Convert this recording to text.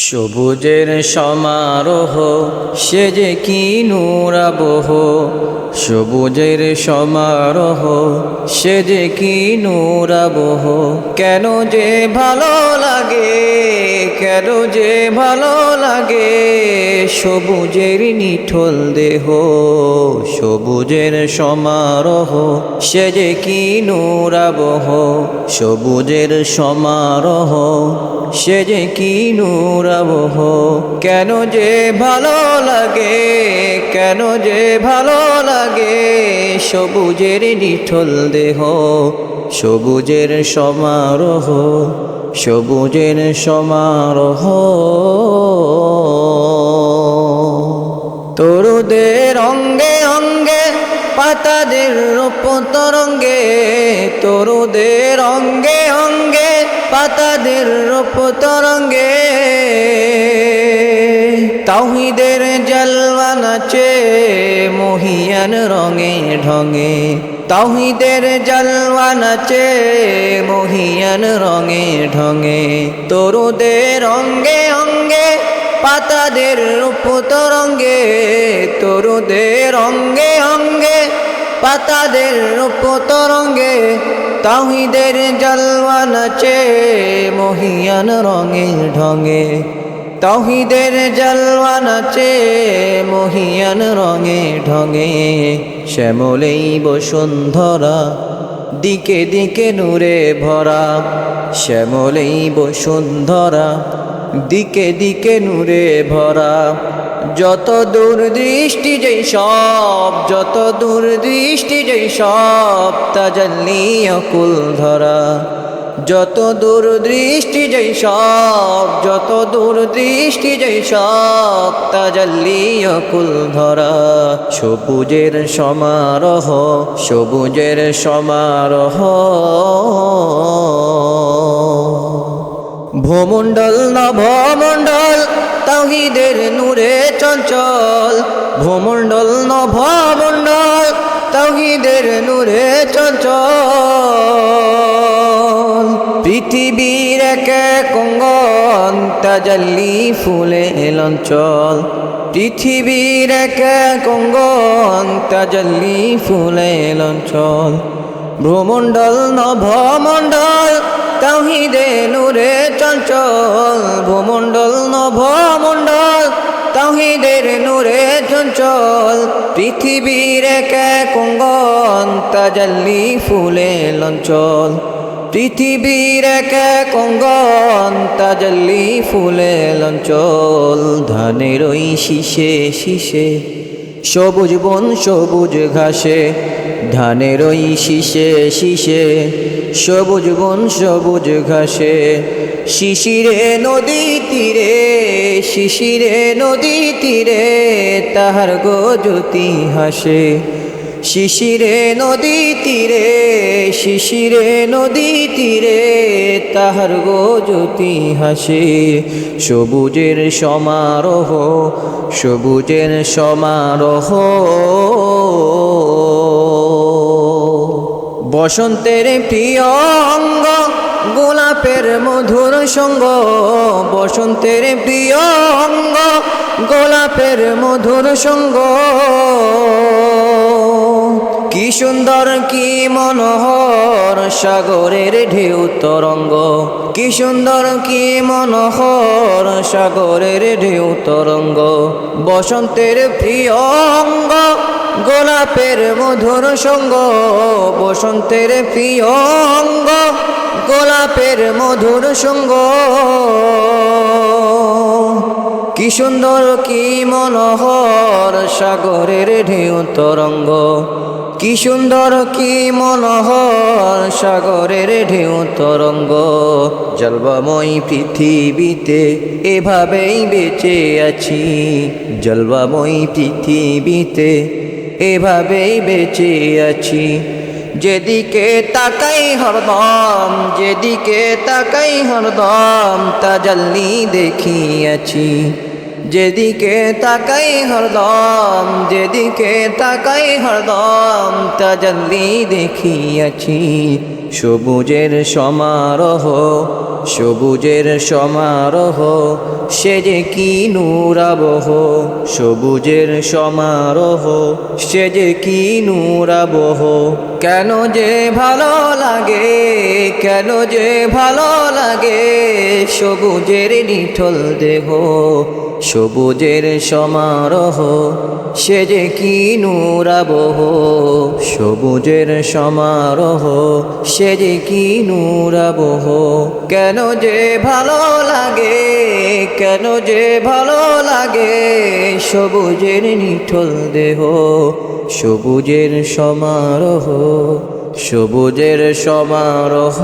সবুজের সমারোহ সে যে কি নূরাবহ, সবুজের সমারোহ সে যে কি নূরাবহ। কেন যে ভালো লাগে, কেন যে ভালো লাগে, সবুজের নিঠল দেহ। সবুজের সমারোহ সে যে কি নূরাবহ, সবুজের সমারোহ সে যে কি নূরাবহ। কেন যে ভালো লাগে, কেন যে ভালো লাগে, সবুজের নিঠল দেহ। সবুজের সমারোহ, সবুজের সমারোহ। তরুদের অঙ্গে অঙ্গে পাতাদের রূপ তরঙ্গে, তরুদের অঙ্গে অঙ্গে পাতাদের রূপ তরঙ্গে। তাওহীদের জলওয়া নাচে মহিয়ান রঙে ঢঙে, তাওহীদের জলওয়া নাচে মহিয়ান রঙে ঢঙে। তরুদের অঙ্গে অঙ্গে পাতাদের রূপ তরঙ্গে, তরুদের অঙ্গে অঙ্গে পাতাদের রূপ তরঙ্গে। তাওহীদের জলওয়া নাচে মহিয়ান রঙে ঢঙে, তাওহীদের জলওয়া নাচে মহিয়ান রঙে ঢঙে। শ্যামলেই বসুন্ধরা দিকে দিকে নূরে ভরা, শ্যামলেই বসুন্ধরা দিকে দিকে নূরে ভরা। যত দূর দৃষ্টি যেই সব, যত দূর দৃষ্টি যেই সব, তাজাল্লি অকুল ধরা। যত দূর দৃষ্টি যেই সব, যত দূর দৃষ্টি যেই সব, তাজাল্লি অকুল ধরা। সবুজের সমারোহ, সবুজের সমারোহ। ভূমণ্ডল নভমণ্ডল তাওহীদের নূরে চঞ্চল, ভূমণ্ডল নভমণ্ডল তাওহীদের নূরে চঞ্চল। পৃথিবীর এক এক অঙ্গন তাজাল্লি ফুলে লঞ্চল, পৃথিবীর এক এক অঙ্গন তাজাল্লি ফুলে লঞ্চল। ভূমণ্ডল নভমণ্ডল তাওহীদে নূরে চঞ্চল, ভূমণ্ডল নভমণ্ডল তাওহীদের নূরে চঞ্চল। পৃথিবীর এক এক অঙ্গন তাজাল্লি ফুলে লঞ্চল, পৃথিবীর এক এক অঙ্গন তাজাল্লি ফুলে লঞ্চল। ধানের ওই শীষে শীষে সবুজ বন সবুজ ঘাসে, ধানের ওই শীষে শীষে সবুজ বন সবুজ ঘাসে। শিশিরে নদী তীরে, শিশিরে নদী তীরে তাহার গো জ্যোতি হাসে। শিশিরে নদী তীরে, শিশিরে নদী তীরে তাহার গো জ্যোতি হাসে। সবুজের সমারোহ, সবুজের সমারোহ। বসন্তের প্রিয় অঙ্গ গোলাপের মধুর সঙ্গ, বসন্তের প্রিয় অঙ্গ গোলাপের মধুর সঙ্গ। কি সুন্দর কি মনোহর সাগরের ঢেউ তরঙ্গ, কি সুন্দর কি মনোহর সাগরের ঢেউ তরঙ্গ। বসন্তের প্রিয় অঙ্গ গোলাপের মধুর সঙ্গ, বসন্তের প্রিয় অঙ্গ গোলাপের মধুর সঙ্গ। কি সুন্দর কি মনোহর সাগরের ঢেউ তরঙ্গ, কি সুন্দর কি মনোহর সাগরের ঢেউ তরঙ্গ। জলবাময় পৃথিবীতে এভাবেই বেঁচে আছি, জলবাময় পৃথিবীতে এভাবেই বেঁচে আছি। যেদিকে তাকাই হরদম, যেদিকে তাকাই হরদম তাজাল্লি দেখিয়াছি। যেদিকে তাকাই হরদম, যেদিকে তাকাই হরদম তাজাল্লি দেখিয়াছি। সবুজের সমারোহ, সবুজের সমারোহ, সে যে কি নূরাবহ, সবুজের সমারোহ, সে যে কি নূরাবহ। কেন যে ভালো লাগে, কেন যে ভালো লাগে, সবুজের নিঠল দেহ, সবুজের সমারোহ, সে যে কি নূরাবহ, সবুজের সমারোহ, সে যে কি নূরাবহ। কেন যে ভালো লাগে, কেন যে ভালো লাগে, সবুজের নিঠল দেহ, সবুজের সমারোহ, সবুজের সমারোহ।